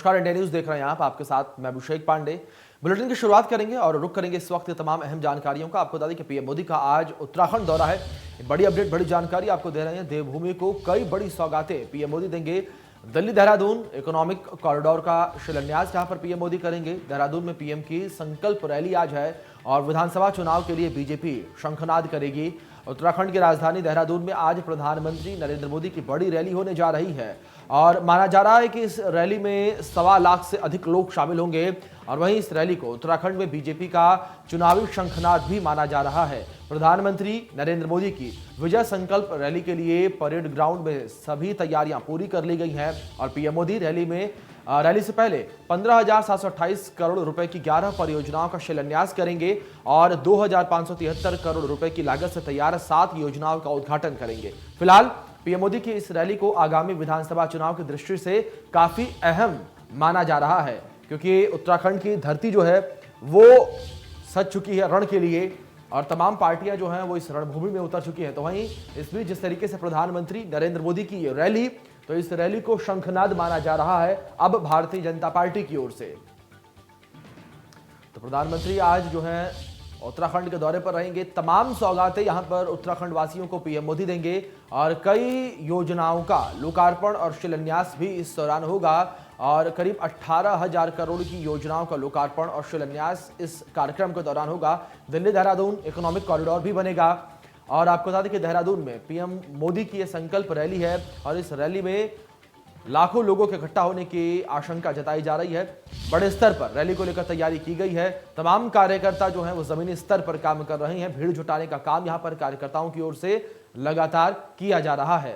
नमस्कार, India news देख रहे हैं आप। आपके साथ मैं अभिषेक पांडे। बुलेटिन की शुरुआत करेंगे और रुक करेंगे इस वक्त तमाम अहम जानकारियों का। आपको बता दें कि पीएम मोदी का आज उत्तराखंड दौरा है। बड़ी अपडेट, बड़ी जानकारी आपको दे रहे हैं। देवभूमि को कई बड़ी सौगातें पीएम मोदी देंगे। दिल्ली देहरादून इकोनॉमिक कॉरिडोर का शिलान्यास जहां पर पीएम मोदी करेंगे। देहरादून में पीएम की संकल्प रैली आज है और विधानसभा चुनाव के लिए बीजेपी शंखनाद करेगी। उत्तराखंड की राजधानी देहरादून में आज प्रधानमंत्री नरेंद्र मोदी की बड़ी रैली होने जा रही है और माना जा रहा है कि इस रैली में 1.25 लाख से अधिक लोग शामिल होंगे और वहीं इस रैली को उत्तराखंड में बीजेपी का चुनावी शंखनाद भी माना जा रहा है। प्रधानमंत्री नरेंद्र मोदी की विजय संकल्प रैली के लिए परेड ग्राउंड में सभी तैयारियां पूरी कर ली गई हैं और पीएम मोदी रैली से पहले 15,728 करोड़ रुपए की 11 परियोजनाओं का शिलान्यास करेंगे और 2,573 करोड़ रुपए की लागत से तैयार 7 योजनाओं का उद्घाटन करेंगे। फिलहाल पीएम मोदी की इस रैली को आगामी विधानसभा चुनाव की दृष्टि से काफी अहम माना जा रहा है क्योंकि उत्तराखंड की धरती जो है वो सज चुकी है रण के लिए और तमाम पार्टियां जो हैं वो इस रणभूमि में उतर चुकी हैं। तो वहीं इस बीच जिस तरीके से प्रधानमंत्री नरेंद्र मोदी की ये रैली, तो इस रैली को शंखनाद माना जा रहा है अब भारतीय जनता पार्टी की ओर से। तो प्रधानमंत्री आज जो है उत्तराखंड के दौरे पर रहेंगे। तमाम सौगातें यहां पर उत्तराखंड वासियों को पीएम मोदी देंगे और कई योजनाओं का लोकार्पण और शिलान्यास भी इस दौरान होगा और करीब 18,000 करोड़ की योजनाओं का लोकार्पण और शिलान्यास इस कार्यक्रम के दौरान होगा। दिल्ली देहरादून इकोनॉमिक कॉरिडोर भी बनेगा और आपको बता दें कि देहरादून में पीएम मोदी की यह संकल्प रैली है और इस रैली में लाखों लोगों के इकट्ठा होने की आशंका जताई जा रही है। बड़े स्तर पर रैली को लेकर तैयारी की गई है। तमाम कार्यकर्ता जो हैं वो जमीनी स्तर पर काम कर रहे हैं। भीड़ जुटाने का काम यहां पर कार्यकर्ताओं की ओर से लगातार किया जा रहा है।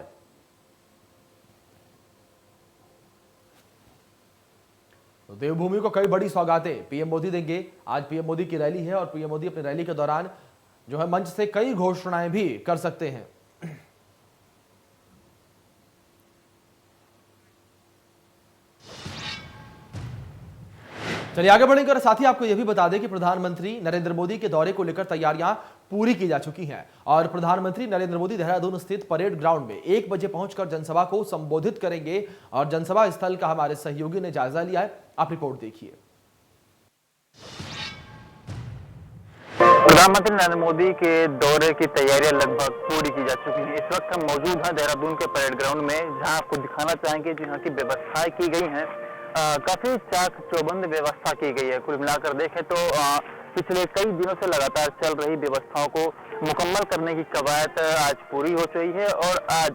तो देवभूमि को कई बड़ी सौगातें पीएम मोदी देंगे। आज पीएम मोदी की रैली है और पीएम मोदी अपनी रैली के दौरान जो है मंच से कई घोषणाएं भी कर सकते हैं। चलिए आगे बढ़ेंगे और साथ ही आपको यह भी बता दें कि प्रधानमंत्री नरेंद्र मोदी के दौरे को लेकर तैयारियां पूरी की जा चुकी हैं और प्रधानमंत्री नरेंद्र मोदी देहरादून स्थित परेड ग्राउंड में 1 बजे पहुंचकर जनसभा को संबोधित करेंगे और जनसभा स्थल का हमारे सहयोगी ने जायजा लिया है। आप रिपोर्ट देखिए। प्रधानमंत्री नरेंद्र मोदी के दौरे की तैयारियां लगभग पूरी की जा चुकी हैं। इस वक्त हम मौजूद हैं देहरादून के परेड ग्राउंड में, जहां आपको दिखाना चाहेंगे जहां की व्यवस्थाएं की गई हैं। काफी चाक चौबंद व्यवस्था की गई है। कुल मिलाकर देखें तो पिछले कई दिनों से लगातार चल रही व्यवस्थाओं को मुकम्मल करने की कवायद आज पूरी हो चुकी है और आज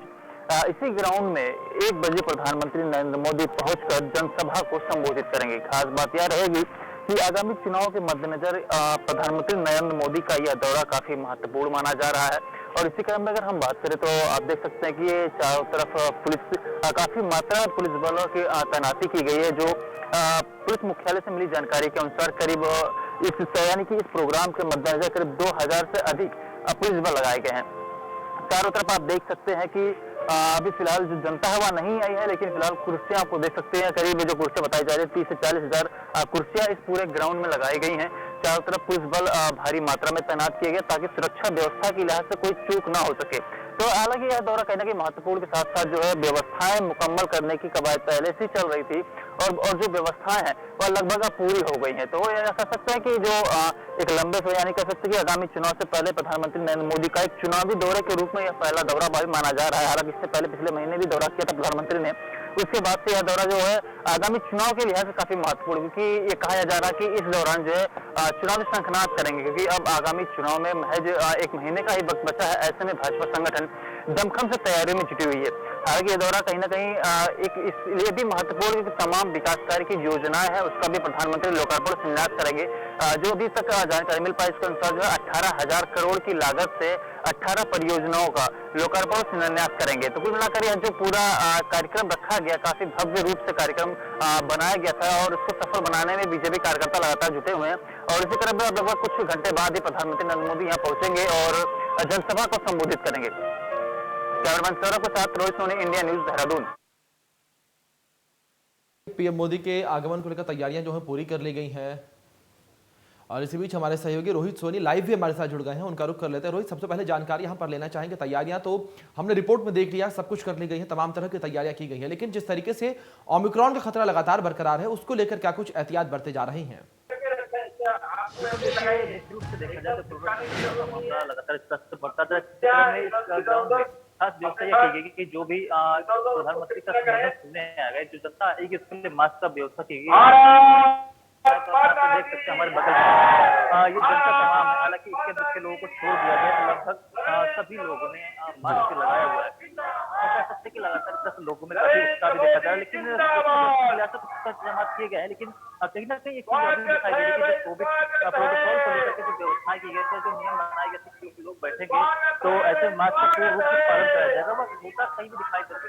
इसी ग्राउंड में 1 बजे प्रधानमंत्री नरेंद्र मोदी पहुंचकर जनसभा को संबोधित करेंगे। खास बात यह रहेगी कि आगामी चुनाव के मद्देनजर प्रधानमंत्री नरेंद्र मोदी का यह दौरा काफी महत्वपूर्ण माना जा रहा है और इसी क्रम में अगर हम बात करें तो आप देख सकते हैं कि ये चारों तरफ काफी मात्रा में पुलिस बलों की तैनाती की गई है। जो पुलिस मुख्यालय से मिली जानकारी के अनुसार करीब यानी कि इस प्रोग्राम के मद्देनजर करीब 2000 से अधिक पुलिस बल लगाए गए हैं। चारों तरफ आप देख सकते हैं कि अभी फिलहाल जो जनता है वह नहीं आई है, लेकिन फिलहाल कुर्सियां आपको देख सकते हैं। करीब जो कुर्सियां बताई जा रही है 30 से 40 हजार कुर्सियां इस पूरे ग्राउंड में लगाई गई हैं। चारों तरफ पुलिस बल भारी मात्रा में तैनात किए गए ताकि सुरक्षा व्यवस्था की लिहाज से कोई चूक ना हो सके। तो हालांकि यह दौरा कहना कि महत्वपूर्ण के साथ साथ जो है व्यवस्थाएं मुकम्मल करने की कवायद पहले से चल रही थी और जो व्यवस्थाएं हैं वह लगभग पूरी हो गई हैं। तो यह कह सकते हैं कि जो एक लंबे समय यानी कह सकते हैं कि आगामी चुनाव से पहले प्रधानमंत्री नरेंद्र मोदी का एक चुनावी दौरे के रूप में यह पहला दौरा भी माना जा रहा है। हालांकि इससे पहले पिछले महीने भी दौरा किया था प्रधानमंत्री ने। उसके बाद से यह दौरा जो है आगामी चुनाव के लिहाज से काफी महत्वपूर्ण, क्योंकि ये कहा जा रहा है कि इस दौरान जो है चुनावी शंखनाद करेंगे, क्योंकि अब आगामी चुनाव में महज 1 महीने का ही वक्त बचा है। ऐसे में भाजपा संगठन दमखम से तैयारी में जुटी हुई है। हालांकि ये दौरा कहीं ना कहीं एक इसलिए भी महत्वपूर्ण है कि तमाम विकास कार्य की योजनाएं हैं उसका भी प्रधानमंत्री लोकार्पण शिलान्यास करेंगे। जो अभी तक जानकारी मिल पाई इसके अनुसार जो है 18,000 करोड़ की लागत से 18 परियोजनाओं का लोकार्पण शिलान्यास करेंगे। तो कुल मिलाकर यह जो पूरा कार्यक्रम रखा गया, काफी भव्य रूप से कार्यक्रम बनाया गया था और इसको सफल बनाने में बीजेपी कार्यकर्ता लगातार जुटे हुए हैं। और इसी क्रम में लगभग कुछ घंटे बाद ही प्रधानमंत्री नरेंद्र मोदी यहाँ पहुंचेंगे और जनसभा को संबोधित करेंगे। कैमरामैन सौरभ के साथ Rohit Soni, India news, Dehradun. PM Modi के आगमन को लेकर तैयारियां जो है पूरी कर ली गई हैं और इसी बीच हमारे सहयोगी रोहित सोनी लाइव भी हमारे साथ जुड़ गए हैं, उनका रुख कर लेते हैं। रोहित, सबसे पहले जानकारी यहाँ पर लेना चाहेंगे। तैयारियां तो हमने रिपोर्ट में देख लिया, सब कुछ कर ली गई है, तमाम तरह की तैयारियां की गई हैं, लेकिन जिस तरीके से ओमिक्रॉन का खतरा लगातार बरकरार है, उसको लेकर क्या कुछ एहतियात बरते जा रही हैं? निश्चित रूप से देखा जाए तो मामला लगातार बढ़ता था। इस ग्राउंड में खास व्यवस्था यह की गई कि जो भी प्रधानमंत्री का संबोधन सुनने आएगा, जो जनता आएगी उसके लिए मास्क का व्यवस्था की गई। देख सकते हैं हमारे बगल में ये जनता तमाम है, हालांकि इसके अंदर के लोगों को छोड़ दिया गया, तो लगभग सभी लोगों ने मास्क लगाया हुआ है। कह सकते कि लगातार 10 लोगों में काफी उत्साह भी देखा जा रहा है, लेकिन जमात किए गए हैं, लेकिन कहीं ना कहीं एक चीज अभी दिखाई दे रही है कि कोविड प्रोटोकॉल को लेकर के जो व्यवस्थाएं की गई थी, जो नियम बनाए गए थे कि लोग बैठेंगे तो ऐसे मास्क का पूर्ण रूप से पालन कराया जाएगा। वह होता कहीं भी दिखाई देते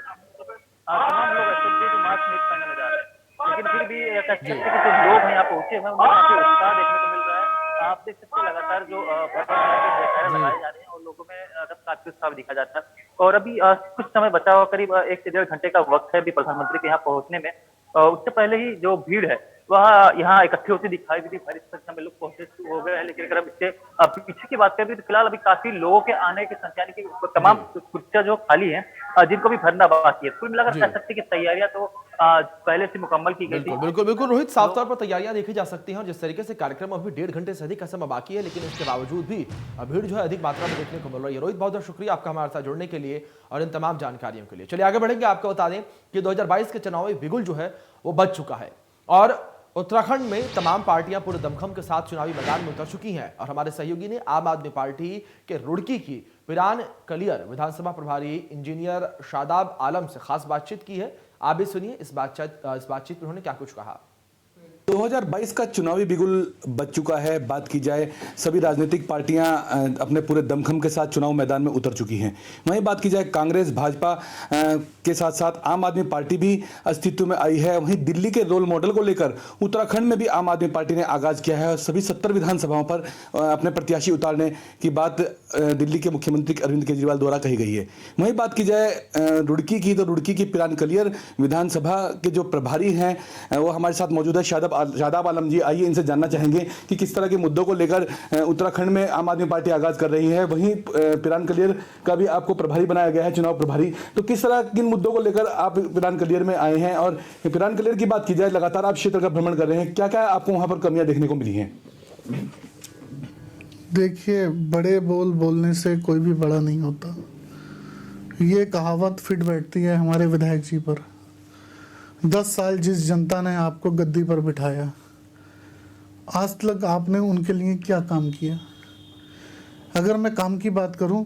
तमाम लोग ऐसे जो मास्क नहीं पहनने जा रहे हैं, लेकिन फिर भी कह सकते कि जो लोग हैं यहाँ पहुंचे हैं उनमें काफी उत्साह देखने को मिल रहा है। आप देख सकते हैं लगातार जो लगाए जा रहे हैं और लोगों में काफी उत्साह दिखा जाता है। और अभी कुछ समय बचा हुआ, करीब 1 से 1.5 घंटे का वक्त है अभी प्रधानमंत्री के यहाँ पहुंचने में। उससे पहले ही जो भीड़ है वह यहाँ इकट्ठी होती दिखाई दी थी, भारी संख्या में लोग पहुंचे हो गए हैं। लेकिन अगर अब इससे पीछे की बात करें तो फिलहाल अभी काफी लोगों के आने की संख्या यानी कि तमाम कुर्सियां जो खाली हैं जिनको भी भरना बाकी है। कुल मिलाकर कह सकते हैं कि तैयारियां तो पहले से मुकम्मल की गई थी। बिल्कुल बिल्कुल रोहित, साफ तौर पर तैयारियां देखी जा सकती हैं और जिस तरीके से कार्यक्रम अभी 1.5 घंटे से अधिक का समय बाकी है, लेकिन इसके बावजूद भी भीड़ जो है अधिक मात्रा में देखने को मिल रही है। रोहित, बहुत बहुत शुक्रिया आपका हमारे साथ जुड़ने के लिए और इन तमाम जानकारियों के लिए। चलिए आगे बढ़ेंगे। आपको बता दें कि 2022 के चुनावी बिगुल जो है वो बज चुका है और उत्तराखंड में तमाम पार्टियां पूरे दमखम के साथ चुनावी मैदान में उतर चुकी हैं और हमारे सहयोगी ने आम आदमी पार्टी के रुड़की की पिरान कलियर विधानसभा प्रभारी इंजीनियर शादाब आलम से खास बातचीत की है। आप भी सुनिए इस बातचीत में उन्होंने क्या कुछ कहा। 2022 का चुनावी बिगुल बच चुका है। बात की जाए, सभी राजनीतिक पार्टियां अपने पूरे दमखम के साथ चुनाव मैदान में उतर चुकी हैं। वहीं बात की जाए कांग्रेस भाजपा के साथ साथ आम आदमी पार्टी भी अस्तित्व में आई है। वहीं दिल्ली के रोल मॉडल को लेकर उत्तराखंड में भी आम आदमी पार्टी ने आगाज किया है और सभी 70 विधानसभाओं पर अपने प्रत्याशी उतारने की बात दिल्ली के मुख्यमंत्री अरविंद केजरीवाल द्वारा कही गई है। वहीं बात की जाए रुड़की की, तो रुड़की की पिरान कलियर विधानसभा के जो प्रभारी हैं वो हमारे साथ मौजूद है, शादाब आलम जी। आइए इनसे जानना चाहेंगे कि किस तरह के मुद्दों को लेकर उत्तराखंड में आम आदमी पार्टी आगाज कर रही है। वहीं पिरान कलियर का भी आपको प्रभारी बनाया गया है, चुनाव प्रभारी। तो किस तरह किन मुद्दों को लेकर आप पिरान कलियर में आए हैं? और पिरान कलियर की बात की जाए, लगातार आप क्षेत्र का भ्रमण कर रहे हैं, क्या क्या आपको वहां पर कमियां देखने को मिली हैं? देखिए, बड़े बोल बोलने से कोई भी बड़ा नहीं होता। ये कहावत फिट बैठती है हमारे विधायक जी पर। 10 साल जिस जनता ने आपको गद्दी पर बिठाया, आज तक आपने उनके लिए क्या काम किया? अगर मैं काम की बात करूं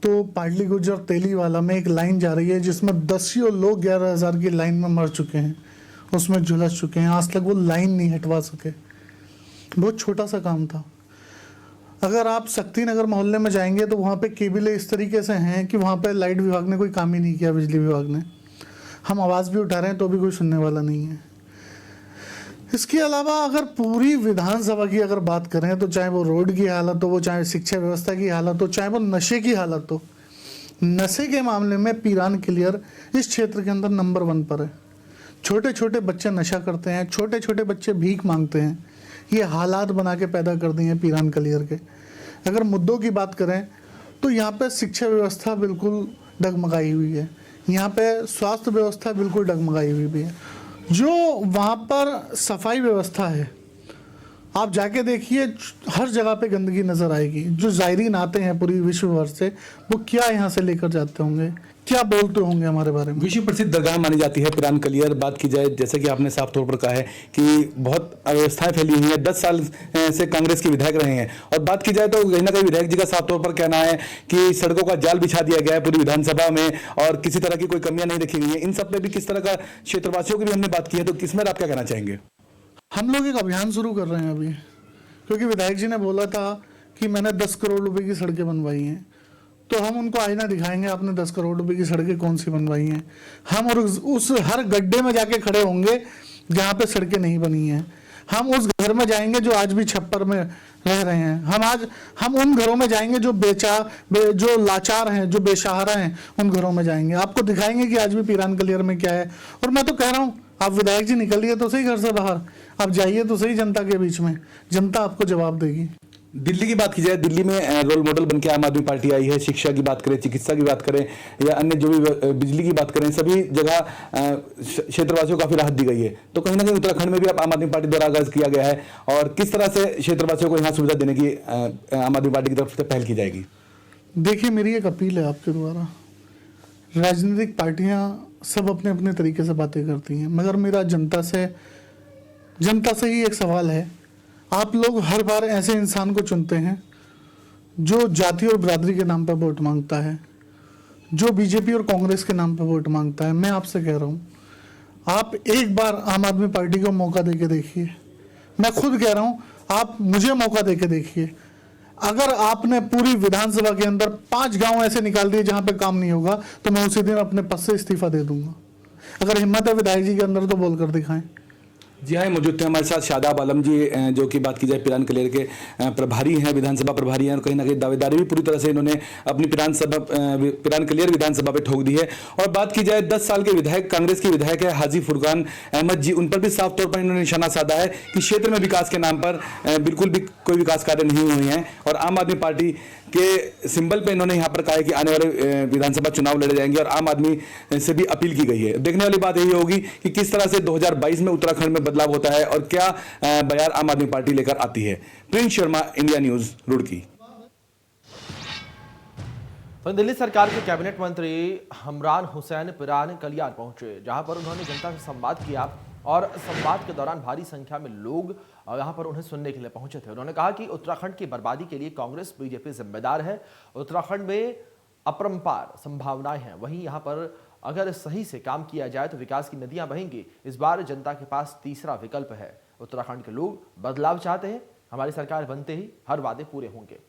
तो पाटली गुजर तेलीवाला में एक लाइन जा रही है जिसमें 10 लोग 11,000 की लाइन में मर चुके हैं, उसमें झुलस चुके हैं। आज तक वो लाइन नहीं हटवा सके। बहुत छोटा सा काम था। अगर आप शक्ति नगर मोहल्ले में जाएंगे तो वहाँ पे केबिलें इस तरीके से हैं कि वहाँ पे लाइट विभाग ने कोई काम ही नहीं किया, बिजली विभाग ने। हम आवाज़ भी उठा रहे हैं तो भी कोई सुनने वाला नहीं है। इसके अलावा अगर पूरी विधानसभा की अगर बात करें तो चाहे वो रोड की हालत हो, वो चाहे शिक्षा व्यवस्था की हालत हो, चाहे वो नशे की हालत हो, नशे के मामले में पिरान कलियर इस क्षेत्र के अंदर नंबर 1 पर है। छोटे छोटे बच्चे नशा करते हैं, छोटे छोटे बच्चे भीख मांगते हैं। ये हालात बना के पैदा कर दिए हैं पिरान कलियर के। अगर मुद्दों की बात करें तो यहाँ पे शिक्षा व्यवस्था बिल्कुल डगमगाई हुई है, यहाँ पे स्वास्थ्य व्यवस्था बिल्कुल डगमगाई हुई भी है। जो वहाँ पर सफाई व्यवस्था है, आप जाके देखिए, हर जगह पे गंदगी नज़र आएगी। जो ज़ायरीन आते हैं पूरी विश्व भर से, वो क्या यहाँ से लेकर जाते होंगे, क्या बोलते होंगे हमारे बारे में। विश्व प्रसिद्ध दरगाह मानी जाती है पिरान कलियर। बात की जाए, जैसे कि आपने साफ तौर पर कहा है कि बहुत अव्यवस्थाएं फैली हुई हैं, 10 साल से कांग्रेस के विधायक रहे हैं। और बात की जाए तो कहीं ना कहीं विधायक जी का साफ तौर पर कहना है कि सड़कों का जाल बिछा दिया गया है पूरी विधानसभा में और किसी तरह की कोई कमियां नहीं देखी गई है। इन सब में भी किस तरह का क्षेत्रवासियों की भी हमने बात की है, तो किसमें आप क्या कहना चाहेंगे? हम लोग एक अभियान शुरू कर रहे हैं अभी, क्योंकि विधायक जी ने बोला था कि मैंने 10 करोड़ रुपए की सड़कें बनवाई हैं, तो हम उनको आईना दिखाएंगे आपने 10 करोड़ रुपए की सड़कें कौन सी बनवाई हैं। हम और उस हर गड्ढे में जाके खड़े होंगे जहाँ पे सड़कें नहीं बनी हैं। हम उस घर में जाएंगे जो आज भी छप्पर में रह रहे हैं। हम उन घरों में जाएंगे जो लाचार हैं, जो बेसहारा हैं, उन घरों में जाएंगे। आपको दिखाएंगे कि आज भी पिरान कलियर में क्या है। और मैं तो कह रहा हूँ, आप विधायक जी निकलिए तो सही घर से बाहर, आप जाइए तो सही जनता के बीच में, जनता आपको जवाब देगी। दिल्ली की बात की जाए, दिल्ली में रोल मॉडल बनके आम आदमी पार्टी आई है। शिक्षा की बात करें, चिकित्सा की बात करें या अन्य जो भी बिजली की बात करें, सभी जगह क्षेत्रवासियों को काफी राहत दी गई है। तो कहीं ना कहीं उत्तराखंड में भी अब आम आदमी पार्टी द्वारा आगाज किया गया है, और किस तरह से क्षेत्रवासियों को यहाँ सुविधा देने की आम आदमी पार्टी की तरफ से पहल की जाएगी? देखिए, मेरी एक अपील है आपके द्वारा। राजनीतिक पार्टियां सब अपने अपने तरीके से बातें करती हैं, मगर मेरा जनता से ही एक सवाल है। आप लोग हर बार ऐसे इंसान को चुनते हैं जो जाति और बिरादरी के नाम पर वोट मांगता है, जो बीजेपी और कांग्रेस के नाम पर वोट मांगता है। मैं आपसे कह रहा हूं, आप एक बार आम आदमी पार्टी को मौका देके देखिए। मैं खुद कह रहा हूं, आप मुझे मौका देके देखिए। अगर आपने पूरी विधानसभा के अंदर 5 गांव ऐसे निकाल दिए जहां पे काम नहीं होगा, तो मैं उसी दिन अपने पद से इस्तीफा दे दूंगा। अगर हिम्मत है विधायक जी के अंदर तो बोल कर दिखाएं। जी हाँ, मौजूद थे हमारे साथ शादाब आलम जी, जो कि बात की जाए पिरान कलेर के प्रभारी हैं, विधानसभा प्रभारी हैं, और कहीं ना कहीं दावेदारी भी पूरी तरह से इन्होंने अपनी पिरान कलेर विधानसभा पे ठोक दी है। और बात की जाए 10 साल के विधायक, कांग्रेस के विधायक है हाजी फुरकान अहमद जी, उन पर भी साफ तौर पर इन्होंने निशाना साधा है कि क्षेत्र में विकास के नाम पर बिल्कुल भी कोई विकास कार्य नहीं हुए हैं। और आम आदमी पार्टी के सिंबल पे इन्होंने यहाँ पर कहा है कि आने वाले विधानसभा चुनाव लड़े जाएंगे, और आम आदमी से भी अपील की गई है। देखने वाली बात यही होगी कि किस तरह से 2022 में उत्तराखंड में बदलाव होता है और क्या बयान आम आदमी पार्टी लेकर आती है। Prince Sharma, India news, Roorkee. तो दिल्ली सरकार के कैबिनेट मंत्री हमरान हुसैन पिरान कलियार पहुंचे, जहां पर उन्होंने जनता से संवाद किया, और संवाद के दौरान भारी संख्या में लोग यहां पर उन्हें सुनने के लिए पहुंचे थे। उन्होंने कहा कि उत्तराखंड की बर्बादी के लिए कांग्रेस बीजेपी जिम्मेदार है। उत्तराखंड में अपरंपार संभावनाएं हैं, वहीं यहां पर अगर सही से काम किया जाए तो विकास की नदियां बहेंगी। इस बार जनता के पास तीसरा विकल्प है। उत्तराखंड के लोग बदलाव चाहते हैं। हमारी सरकार बनते ही हर वादे पूरे होंगे।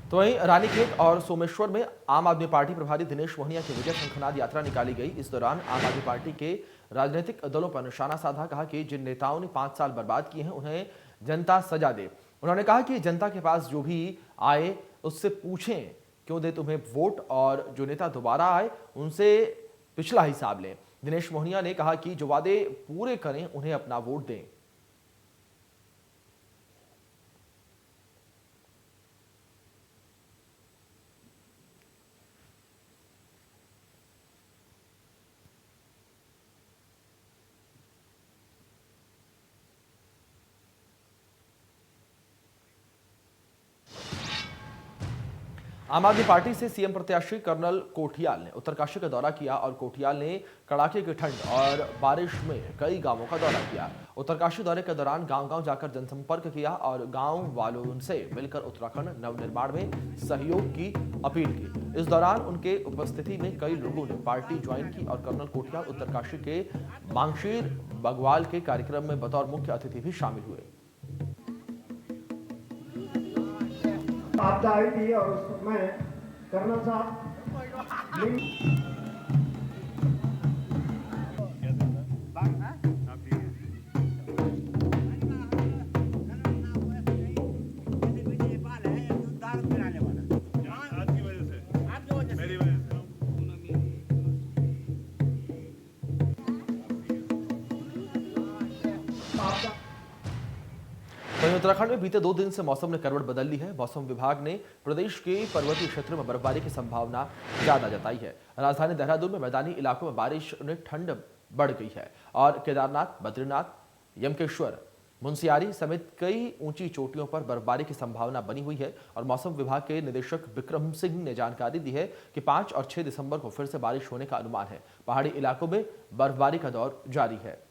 तो वहीं रानीखेत और सोमेश्वर में आम आदमी पार्टी प्रभारी दिनेश मोहनिया की विजय शंखनाद यात्रा निकाली गई। इस दौरान आम आदमी पार्टी के राजनीतिक दलों पर निशाना साधा। कहा कि जिन नेताओं ने 5 साल बर्बाद किए हैं उन्हें जनता सजा दे। उन्होंने कहा कि जनता के पास जो भी आए उससे पूछें क्यों दे तुम्हें वोट, और जो नेता दोबारा आए उनसे पिछला हिसाब लें। दिनेश मोहनिया ने कहा कि जो वादे पूरे करें उन्हें अपना वोट दें। आम आदमी पार्टी से सीएम प्रत्याशी कर्नल कोठियाल ने उत्तरकाशी का दौरा किया, और कोठियाल ने कड़ाके की ठंड और बारिश में कई गांवों का दौरा किया। उत्तरकाशी दौरे के दौरान गांव-गांव जाकर जनसंपर्क किया और गांव वालों से मिलकर उत्तराखंड नवनिर्माण में सहयोग की अपील की। इस दौरान उनके उपस्थिति में कई लोगों ने पार्टी ज्वाइन की, और कर्नल कोठियाल उत्तरकाशी के मांगशीर बगवाल के कार्यक्रम में बतौर मुख्य अतिथि भी शामिल हुए। आपदा आई थी और उस समय कर्नल साहब वहीं उत्तराखंड में बीते 2 दिन से मौसम ने करवट बदल ली है। मौसम विभाग ने प्रदेश के पर्वतीय क्षेत्रों में बर्फबारी की संभावना ज्यादा जताई है। राजधानी देहरादून में मैदानी इलाकों में बारिश ने ठंड बढ़ गई है, और केदारनाथ, बद्रीनाथ, यमकेश्वर, मुनस्यारी समेत कई ऊंची चोटियों पर बर्फबारी की संभावना बनी हुई है। और मौसम विभाग के निदेशक विक्रम सिंह ने जानकारी दी है कि 5 और 6 दिसंबर को फिर से बारिश होने का अनुमान है। पहाड़ी इलाकों में बर्फबारी का दौर जारी है।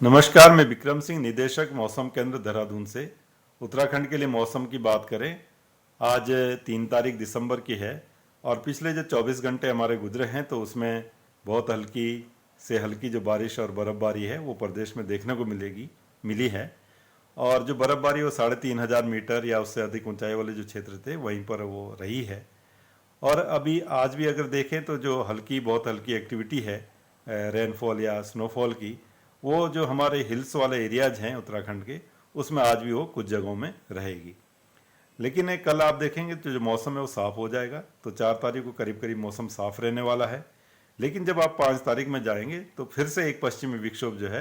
नमस्कार, मैं विक्रम सिंह, निदेशक मौसम केंद्र देहरादून से। उत्तराखंड के लिए मौसम की बात करें आज 3 तारीख दिसंबर की है और पिछले जो 24 घंटे हमारे गुजरे हैं तो उसमें बहुत हल्की से हल्की जो बारिश और बर्फ़बारी है वो प्रदेश में देखने को मिली है। और जो बर्फ़बारी वो 3500 मीटर या उससे अधिक ऊंचाई वाले जो क्षेत्र थे वहीं पर वो रही है। और अभी आज भी अगर देखें तो जो बहुत हल्की एक्टिविटी है रेनफॉल या स्नोफॉल की, वो जो हमारे हिल्स वाले एरियाज हैं उत्तराखंड के, उसमें आज भी वो कुछ जगहों में रहेगी। लेकिन कल आप देखेंगे तो जो मौसम है वो साफ़ हो जाएगा, तो 4 तारीख को करीब करीब मौसम साफ़ रहने वाला है। लेकिन जब आप 5 तारीख में जाएंगे तो फिर से एक पश्चिमी विक्षोभ जो है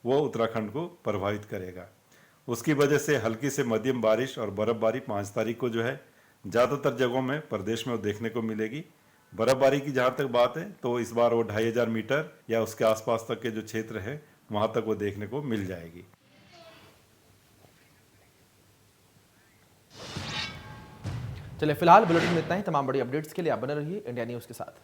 वो उत्तराखंड को प्रभावित करेगा। उसकी वजह से हल्की से मध्यम बारिश और बर्फ़बारी 5 तारीख को जो है ज़्यादातर जगहों में प्रदेश में वो देखने को मिलेगी। बर्फ़बारी की जहाँ तक बात है तो इस बार वो 2500 मीटर या उसके आसपास तक के जो क्षेत्र है वहाँ तक वो देखने को मिल जाएगी। चलिए फिलहाल बुलेटिन में इतना ही। तमाम बड़ी अपडेट्स के लिए आप बने रहिए इंडिया न्यूज़ के साथ।